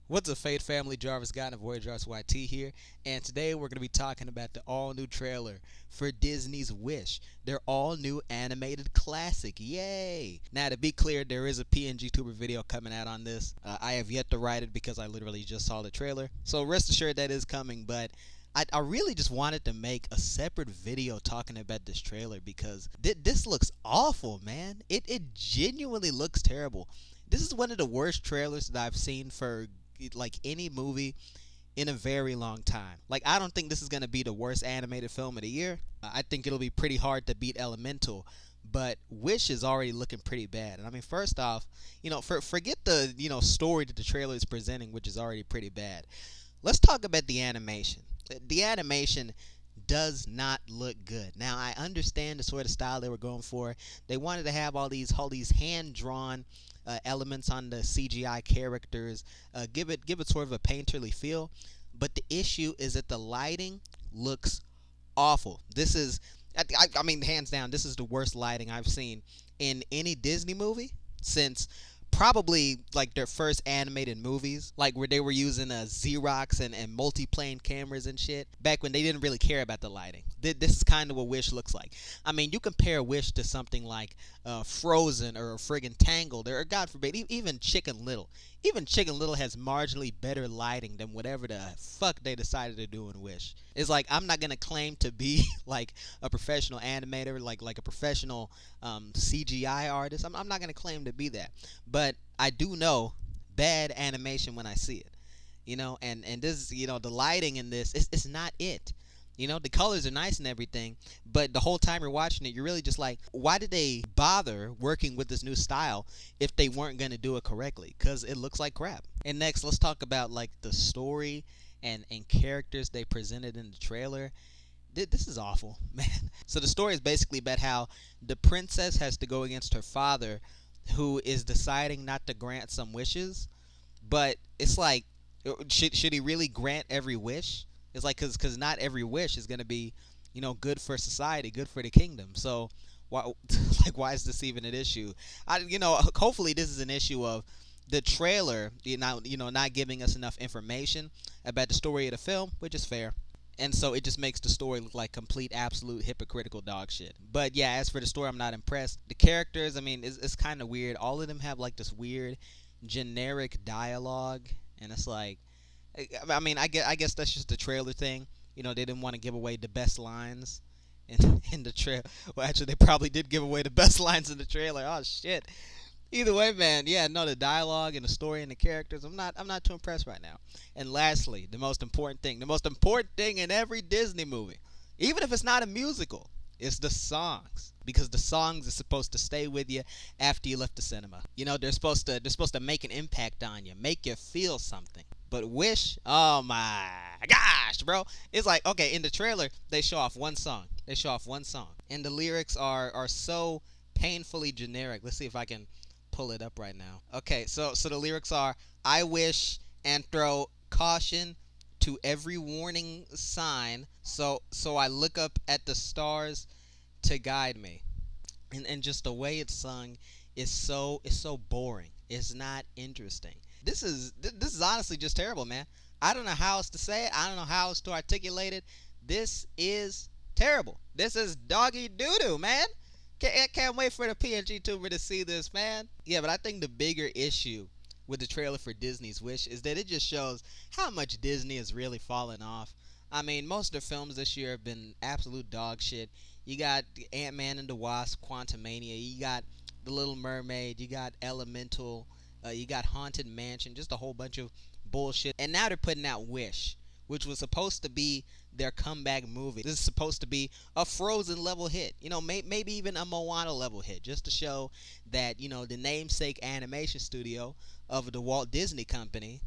What's up, Fade family? Jarvis Guy and Voyager YT here, and today we're going to be talking about the all-new trailer for Disney's Wish, their all-new animated classic. Yay! Now, to be clear, there is a PNG Tuber video coming out on this. I have yet to write it because I literally just saw the trailer, so rest assured that is coming. But I really just wanted to make a separate video talking about this trailer because this looks awful, man. It genuinely looks terrible. This is one of the worst trailers that I've seen for like any movie in a very long time. Like, I don't think this is going to be the worst animated film of the year. I think it'll be pretty hard to beat Elemental, but Wish is already looking pretty bad. And I mean, first off, forget the story that the trailer is presenting, which is already pretty bad. Let's talk about the animation. The animation does not look good. Now, I understand the sort of style they were going for. They wanted to have all these hand drawn elements on the CGI characters, give it sort of a painterly feel. But the issue is that the lighting looks awful. This is, I mean, hands down, this is the worst lighting I've seen in any Disney movie since probably like their first animated movies, like where they were using Xerox and multi-plane cameras and shit, back when they didn't really care about the lighting. This is kind of what Wish looks like. I mean, you compare Wish to something like Frozen or friggin' Tangled, or God forbid, even Chicken Little. Even Chicken Little has marginally better lighting than whatever the fuck they decided to do in Wish. It's like, I'm not gonna claim to be like a professional animator, like a professional CGI artist. I'm not gonna claim to be that, but I do know bad animation when I see it. And this, the lighting in this, it's not it. The colors are nice and everything, but the whole time you're watching it, you're really just like, why did they bother working with this new style if they weren't going to do it correctly? Because it looks like crap. And next, let's talk about like the story and characters they presented in the trailer. This is awful, man. So the story is basically about how the princess has to go against her father, who is deciding not to grant some wishes, but it's like, should he really grant every wish? It's like, because not every wish is going to be, good for society, good for the kingdom. So why like, why is this even an issue? Hopefully this is an issue of the trailer, not giving us enough information about the story of the film, which is fair. And so it just makes the story look like complete, absolute hypocritical dog shit. But yeah, as for the story, I'm not impressed. The characters, I mean, it's kind of weird. All of them have like this weird, generic dialogue, and it's like, I mean, I guess that's just the trailer thing. They didn't want to give away the best lines in the trailer. Well, actually, they probably did give away the best lines in the trailer. Oh shit. Either way, man, yeah, no, the dialogue and the story and the characters, I'm not too impressed right now. And lastly, the most important thing in every Disney movie, even if it's not a musical, is the songs, because the songs are supposed to stay with you after you left the cinema. They're supposed to make an impact on you, make you feel something. But Wish, oh my gosh, bro. It's like, okay, in the trailer, they show off one song. And the lyrics are so painfully generic. Let's see if I can pull it up right now. Okay, so the lyrics are, I wish and throw caution to every warning sign, so I look up at the stars to guide me. And just the way it's sung is so boring. It's not interesting. This is honestly just terrible, man. I don't know how else to say it. I don't know how else to articulate it. This is terrible. This is doggy doo doo, man. Can't wait for the PNG tuber to see this, man. Yeah, but I think the bigger issue with the trailer for Disney's Wish is that it just shows how much Disney has really fallen off. I mean, most of their films this year have been absolute dog shit. You got Ant-Man and the Wasp, Quantumania. You got The Little Mermaid. You got Elemental. You got Haunted Mansion. Just a whole bunch of bullshit. And now they're putting out Wish, which was supposed to be their comeback movie. This is supposed to be a Frozen level hit, maybe even a Moana level hit, just to show that the namesake animation studio of the Walt Disney Company,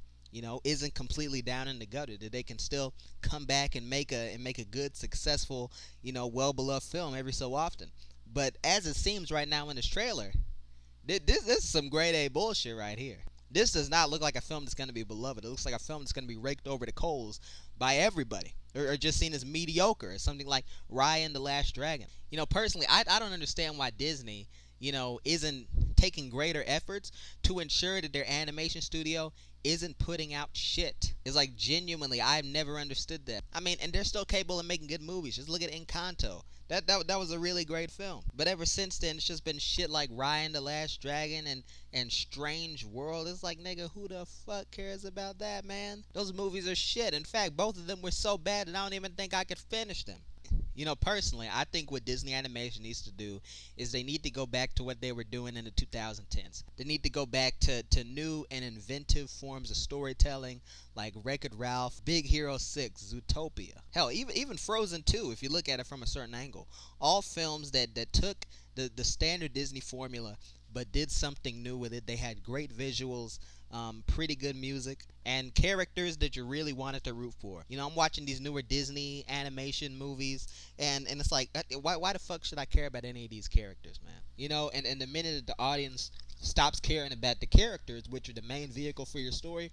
isn't completely down in the gutter. That they can still come back and make a good, successful, well beloved film every so often. But as it seems right now in this trailer, this is some grade A bullshit right here. This does not look like a film that's going to be beloved. It looks like a film that's going to be raked over the coals by everybody, or just seen as mediocre, or something like Raya and the Last Dragon. Personally, I don't understand why Disney, isn't taking greater efforts to ensure that their animation studio isn't putting out shit. It's like, genuinely, I've never understood that. I mean, and they're still capable of making good movies. Just look at Encanto. That was a really great film. But ever since then, it's just been shit like Raya and the Last Dragon and Strange World. It's like, nigga, who the fuck cares about that, man? Those movies are shit. In fact, both of them were so bad that I don't even think I could finish them. You know, personally, I think what Disney Animation needs to do is they need to go back to what they were doing in the 2010s. They need to go back to new and inventive forms of storytelling, like Wreck-It Ralph, Big Hero 6, Zootopia. Hell, even Frozen 2, if you look at it from a certain angle. All films that took the standard Disney formula but did something new with it. They had great visuals, pretty good music, and characters that you really wanted to root for. You know, I'm watching these newer Disney animation movies, and it's like, why the fuck should I care about any of these characters, man? You know, and the minute that the audience stops caring about the characters, which are the main vehicle for your story,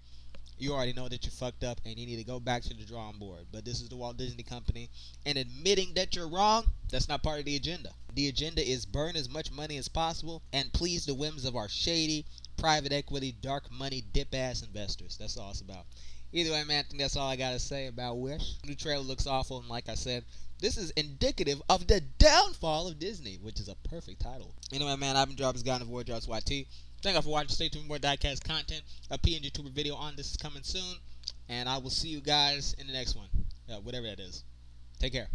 you already know that you fucked up and you need to go back to the drawing board. But this is the Walt Disney Company, and admitting that you're wrong, that's not part of the agenda. The agenda is burn as much money as possible and please the whims of our shady, private equity, dark money, dip-ass investors. That's all it's about. Either way, man, I think that's all I gotta say about Wish. The new trailer looks awful, and like I said, this is indicative of the downfall of Disney, which is a perfect title. Anyway, man, I've been Jarvis God of Void Jarvis YT. Thank you for watching. Stay tuned for more diecast content. A PNG Tuber video on this is coming soon. And I will see you guys in the next one. Whatever that is. Take care.